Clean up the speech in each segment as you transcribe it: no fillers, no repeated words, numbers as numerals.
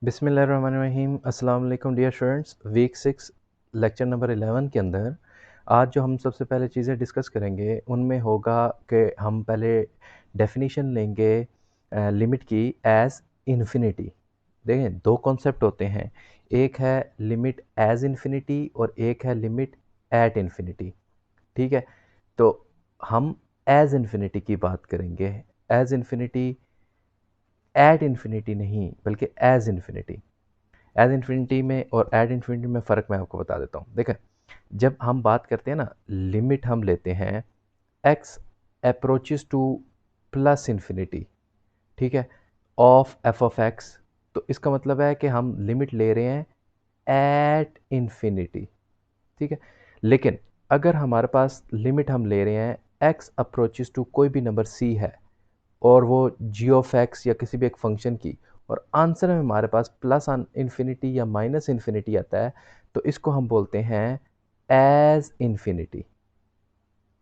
बिस्मिल्लाहिर्रहमानिर्रहीम। अस्सलाम वालेकुम dear students. Week 6 lecture number 11 के अंदर आज जो हम सबसे पहले चीज़ें डिस्कस करेंगे उनमें होगा कि हम पहले डेफिनेशन लेंगे लिमिट की एज़ इन्फिनिटी। देखें, दो कॉन्सेप्ट होते हैं, एक है लिमिट एज़ इन्फिनिटी और एक है लिमिट एट इन्फिनिटी। ठीक है, तो हम एज़ इन्फिनिटी की बात करेंगे। एज़ इन्फिनिटी, एट इन्फिनिटी नहीं बल्कि एज़ इन्फिनिटी। एज इन्फिनिटी में और एड इन्फिनिटी में फ़र्क मैं आपको बता देता हूँ। देखें, जब हम बात करते हैं ना, लिमिट हम लेते हैं x approaches to plus infinity, ठीक है, ऑफ एफ ऑफ एक्स। तो इसका मतलब है कि हम लिमिट ले रहे हैं एट इन्फिनिटी, ठीक है। लेकिन अगर हमारे पास लिमिट हम ले रहे हैं एक्स अप्रोचेस टू कोई भी नंबर सी है और वो जी ऑफ एक्स या किसी भी एक फंक्शन की, और आंसर में हमारे पास प्लस इन्फिनिटी या माइनस इन्फिनिटी आता है, तो इसको हम बोलते हैं एज इन्फिनिटी।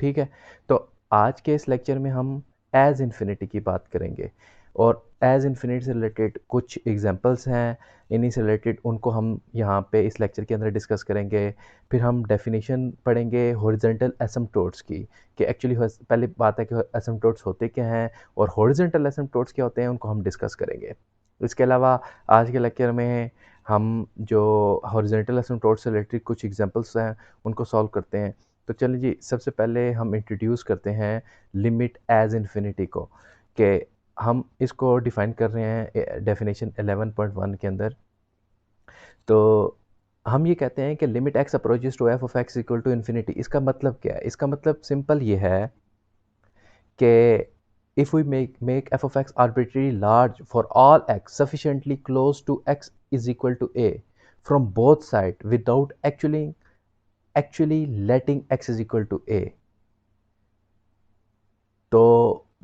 ठीक है, तो आज के इस लेक्चर में हम एज इन्फिनिटी की बात करेंगे और एज इन्फिनिटी से रिलेटेड कुछ एग्जांपल्स हैं, इन्हीं से रिलेटेड उनको हम यहाँ पे इस लेक्चर के अंदर डिस्कस करेंगे। फिर हम डेफिनेशन पढ़ेंगे हॉरिजॉन्टल एसिम्पटोट्स की, कि एक्चुअली पहले बात है कि एसिम्पटोट्स होते क्या हैं और हॉरिजॉन्टल एसिम्पटोट्स क्या होते हैं, उनको हम डिस्कस करेंगे। इसके अलावा आज के लेक्चर में हम जो हॉरिजॉन्टल एसिम्पटोट्स से रिलेटेड कुछ एग्जांपल्स हैं उनको सॉल्व करते हैं। तो चलिए जी, सबसे पहले हम इंट्रोड्यूस करते हैं लिमिट एज इन्फिनिटी को, कि हम इसको डिफाइन कर रहे हैं डेफिनेशन 11.1 के अंदर। तो हम ये कहते हैं कि limit x approaches to f of x equal to infinity. इसका मतलब क्या है? इसका मतलब सिंपल ये है कि if we make f of x arbitrarily large for all x sufficiently close to x is equal to a from both sides without actually letting x is equal to a, तो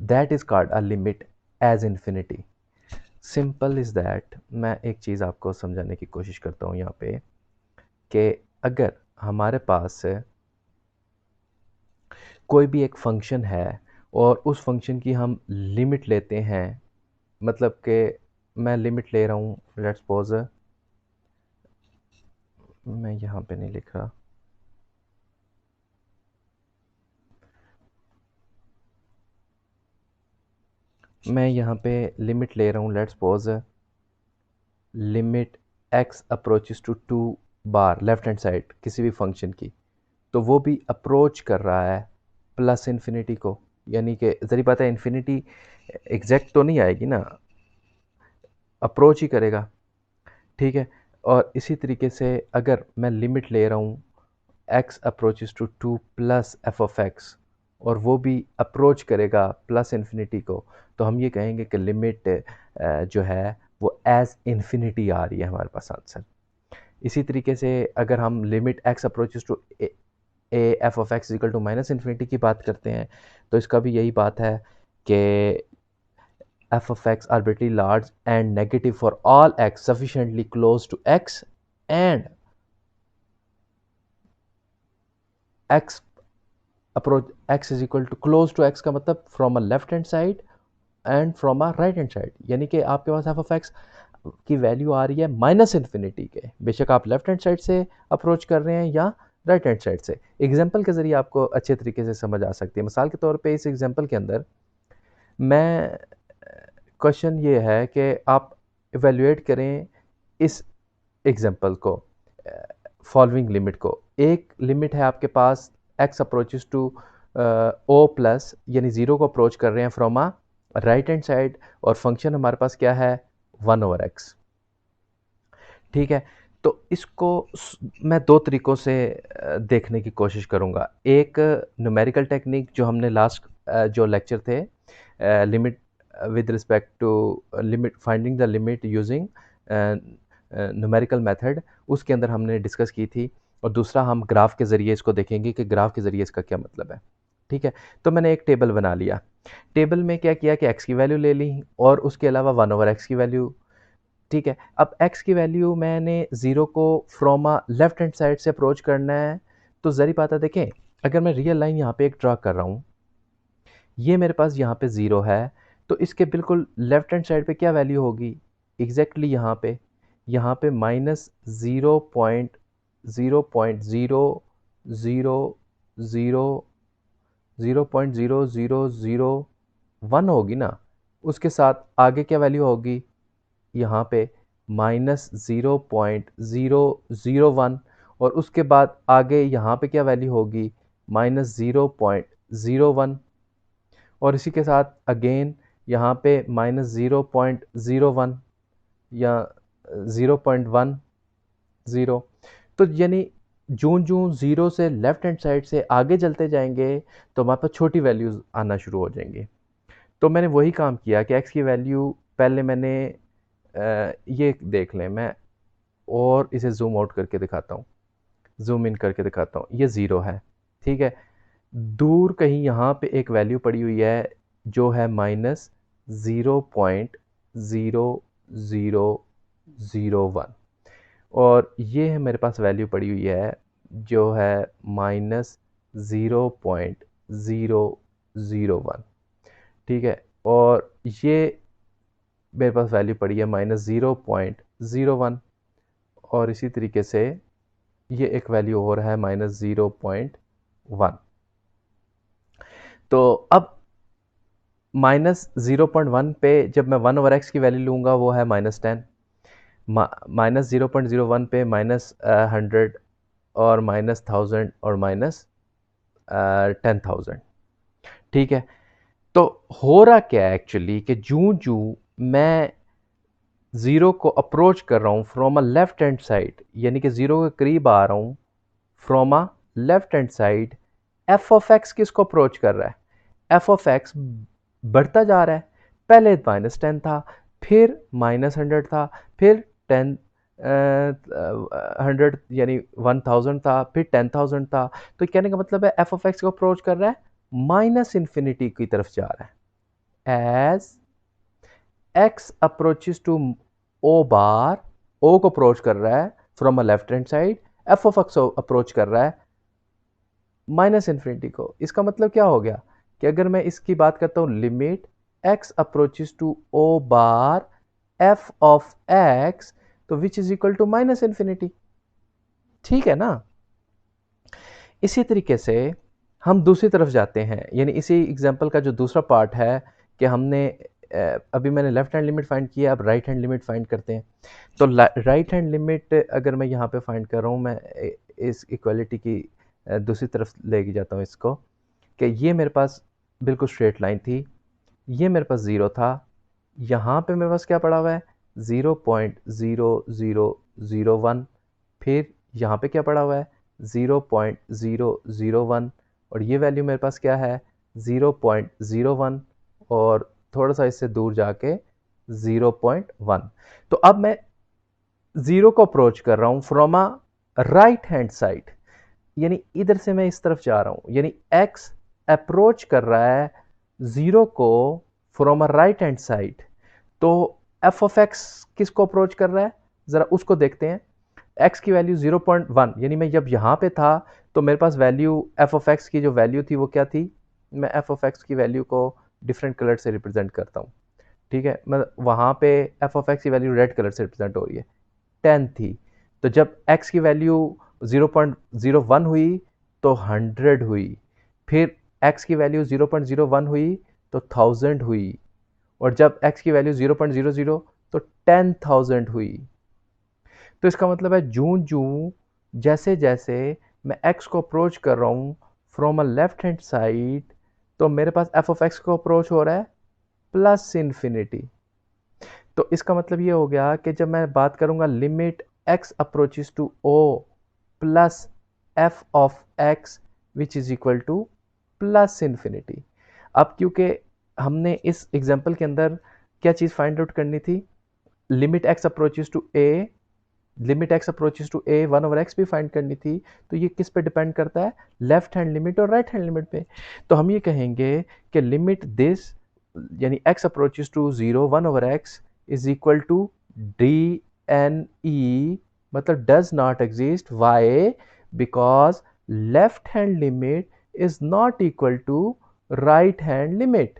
that is called a limit as infinity. Simple is that. मैं एक चीज़ आपको समझाने की कोशिश करता हूँ यहाँ पे, कि अगर हमारे पास कोई भी एक फंक्शन है और उस फंक्शन की हम लिमिट लेते हैं, मतलब कि मैं लिमिट ले रहा हूँ, लेट्स सपोज, मैं यहाँ पे नहीं लिख रहा, मैं यहाँ पे लिमिट ले रहा हूँ, let's suppose limit x approaches to 2 बार लेफ्ट हैंड साइड किसी भी फंक्शन की, तो वो भी अप्रोच कर रहा है प्लस इन्फिनिटी को, यानी कि ज़री बात है इन्फिनिटी एग्जैक्ट तो नहीं आएगी ना, अप्रोच ही करेगा। ठीक है, और इसी तरीके से अगर मैं लिमिट ले रहा हूँ x approaches to 2 plus f of x और वो भी अप्रोच करेगा प्लस इन्फिनिटी को, तो हम ये कहेंगे कि लिमिट जो है वो एज इन्फिनिटी आ रही है हमारे पास आंसर। इसी तरीके से अगर हम limit x approaches to a f of x equal to minus infinity की बात करते हैं, तो इसका भी यही बात है कि f of x arbitrary large and negative for all x sufficiently close to x and x approach x is equal to close to x का मतलब from a left hand side and from a right hand side, यानी कि आपके पास f of x की value आ रही है माइनस इन्फिनिटी के, बेशक आप लेफ्ट हैंड साइड से अप्रोच कर रहे हैं या राइट हैंड साइड से। एग्जाम्पल के ज़रिए आपको अच्छे तरीके से समझ आ सकती है। मिसाल के तौर पे इस एग्जाम्पल के अंदर मैं, क्वेश्चन ये है कि आप इवेल्युएट करें इस एग्जाम्पल को, फॉलोइंग लिमिट को। एक लिमिट है आपके पास x approaches to o plus, यानी ज़ीरो को अप्रोच कर रहे हैं from a right hand side, और फंक्शन हमारे पास क्या है, 1/x। ठीक है, तो इसको मैं दो तरीक़ों से देखने की कोशिश करूँगा। एक न्यूमेरिकल टेक्निक जो हमने लास्ट जो लेक्चर थे, limit with respect to limit, finding the limit using numerical method, उसके अंदर हमने डिस्कस की थी। और दूसरा हम ग्राफ के ज़रिए इसको देखेंगे कि ग्राफ के ज़रिए इसका क्या मतलब है। ठीक है, तो मैंने एक टेबल बना लिया। टेबल में क्या किया कि x की वैल्यू ले ली और उसके अलावा 1/x की वैल्यू। ठीक है, अब x की वैल्यू मैंने ज़ीरो को from a left hand side से अप्रोच करना है, तो ज़री बात है, देखें अगर मैं रियल लाइन यहाँ पे एक ड्रा कर रहा हूँ, ये मेरे पास यहाँ पे ज़ीरो है, तो इसके बिल्कुल लेफ्ट हैंड साइड पे क्या वैल्यू होगी, एग्जैक्टली यहाँ पे यहाँ पे माइनस 0.000001 होगी ना, उसके साथ आगे क्या वैल्यू होगी, यहाँ पे माइनस 0.001, और उसके बाद आगे यहाँ पे क्या वैल्यू होगी, माइनस 0.01, और इसी के साथ अगेन यहाँ पे माइनस 0.01 या 0.10। तो यानी जून जून जीरो से लेफ्ट हैंड साइड से आगे चलते जाएंगे तो हमारे पास छोटी वैल्यूज आना शुरू हो जाएंगी। तो मैंने वही काम किया कि एक्स की वैल्यू पहले मैंने ये देख लें, मैं और इसे जूम आउट करके दिखाता हूँ, जूम इन करके दिखाता हूँ, ये ज़ीरो है, ठीक है। दूर कहीं यहाँ पे एक वैल्यू पड़ी हुई है जो है माइनस 0.0001, और ये है मेरे पास वैल्यू पड़ी हुई है जो है माइनस 0.001, ठीक है। और ये मेरे पास वैल्यू पड़ी है माइनस 0.01, और इसी तरीके से ये एक वैल्यू और है माइनस 0.1। तो अब माइनस 0.1 पे जब मैं 1/x की वैल्यू लूँगा वो है माइनस 10, माइनस 0.01 पे माइनस 100 और माइनस 1000 और माइनस 10,000, ठीक है। तो हो रहा क्या है एक्चुअली कि जूं जूं मैं ज़ीरो को अप्रोच कर रहा हूँ from a left hand side, यानी कि ज़ीरो के करीब आ रहा हूँ from a left hand side, f of x किसको अप्रोच कर रहा है, एफ ऑफ एक्स बढ़ता जा रहा है। पहले माइनस 10 था, फिर माइनस 100 था, फिर 10 100 यानी 1000 था, फिर 10,000 था। तो कहने का मतलब है एफ ऑफ एक्स को अप्रोच कर रहा है माइनस इन्फिनिटी की तरफ जा रहा है। As x approaches to o bar, o को अप्रोच कर रहा है from a left hand side, f of x approach कर रहा है माइनस इन्फिनिटी को। इसका मतलब क्या हो गया कि अगर मैं इसकी बात करता हूं limit x approaches to o bar f of x, तो which is equal to minus infinity, ठीक है ना। इसी तरीके से हम दूसरी तरफ जाते हैं, यानी इसी एग्जांपल का जो दूसरा पार्ट है कि हमने अभी मैंने लेफ्ट हैंड लिमिट फाइंड किया, अब राइट हैंड लिमिट फाइंड करते हैं। तो राइट हैंड लिमिट अगर मैं यहाँ पे फाइंड कर रहा हूँ, मैं इस इक्वालिटी की दूसरी तरफ लेके जाता हूँ इसको, कि ये मेरे पास बिल्कुल स्ट्रेट लाइन थी, ये मेरे पास ज़ीरो था, यहाँ पे मेरे पास क्या पड़ा हुआ है 0.0001, फिर यहाँ पे क्या पड़ा हुआ है 0.001, और ये वैल्यू मेरे पास क्या है 0.01, और थोड़ा सा इससे दूर जाके 0.1। तो अब मैं ज़ीरो को अप्रोच कर रहा हूँ from a right hand side, यानी इधर से मैं इस तरफ जा रहा हूँ, यानी x अप्रोच कर रहा है ज़ीरो को from a right hand side. तो एफ ऑफ एक्स किसको अप्रोच कर रहा है, ज़रा उसको देखते हैं। x की वैल्यू 0.1, यानी मैं जब यहाँ पे था तो मेरे पास वैल्यू एफ ऑफ एक्स की जो वैल्यू थी वो क्या थी, मैं एफ ऑफ एक्स की वैल्यू को डिफरेंट कलर से रिप्रेजेंट करता हूँ, ठीक है। मैं वहाँ पे एफ ऑफ एक्स की वैल्यू रेड कलर से रिप्रेजेंट हो रही है, 10 थी। तो जब x की वैल्यू 0.01 हुई तो 100 हुई, फिर x की वैल्यू 0.01 हुई तो 1000 हुई, और जब x की वैल्यू 0.00 तो 10,000 हुई। तो इसका मतलब है जूं जूं जैसे जैसे मैं x को अप्रोच कर रहा हूँ from a left hand side, तो मेरे पास एफ ऑफ एक्स को अप्रोच हो रहा है प्लस इन्फिनिटी। तो इसका मतलब ये हो गया कि जब मैं बात करूंगा limit x approaches to o plus f of x which is equal to plus infinity. अब क्योंकि हमने इस एग्जांपल के अंदर क्या चीज़ फाइंड आउट करनी थी, limit x approaches to a, limit x approaches to a 1/x भी फाइंड करनी थी। तो ये किस पे डिपेंड करता है, लेफ्ट हैंड लिमिट और राइट हैंड लिमिट पे। तो हम ये कहेंगे कि लिमिट दिस यानी x approaches to 0 1/x is equal to D N E, मतलब does not exist, why, because left hand limit is not equal to right hand limit,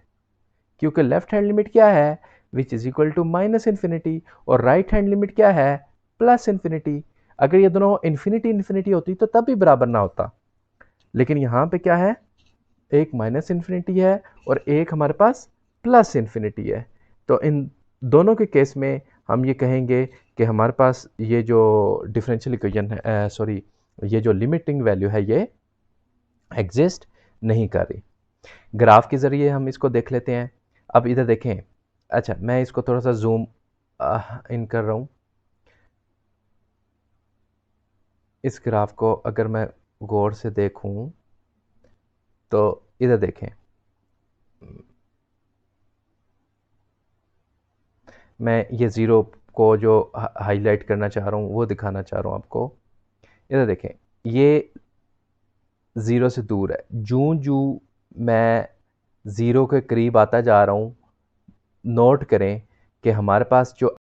क्योंकि लेफ्ट हैंड लिमिट क्या है which is equal to minus infinity, और right hand limit क्या है plus infinity. अगर ये दोनों इन्फिनिटी इन्फिनिटी होती तो तब भी बराबर ना होता, लेकिन यहाँ पे क्या है, एक माइनस इन्फिनिटी है और एक हमारे पास प्लस इन्फिनिटी है। तो इन दोनों के केस में हम ये कहेंगे कि हमारे पास ये जो डिफरेंशियल इक्वेशन है, सॉरी, ये जो लिमिटिंग वैल्यू है ये एग्जिस्ट नहीं कर रही। ग्राफ के ज़रिए हम इसको देख लेते हैं। अब इधर देखें, अच्छा मैं इसको थोड़ा सा जूम इन कर रहा हूँ। इस ग्राफ को अगर मैं गौर से देखूं तो इधर देखें, मैं ये ज़ीरो को जो हाईलाइट करना चाह रहा हूँ वो दिखाना चाह रहा हूँ आपको। इधर देखें, ये ज़ीरो से दूर है, जूं जूं मैं ज़ीरो के करीब आता जा रहा हूँ, नोट करें कि हमारे पास जो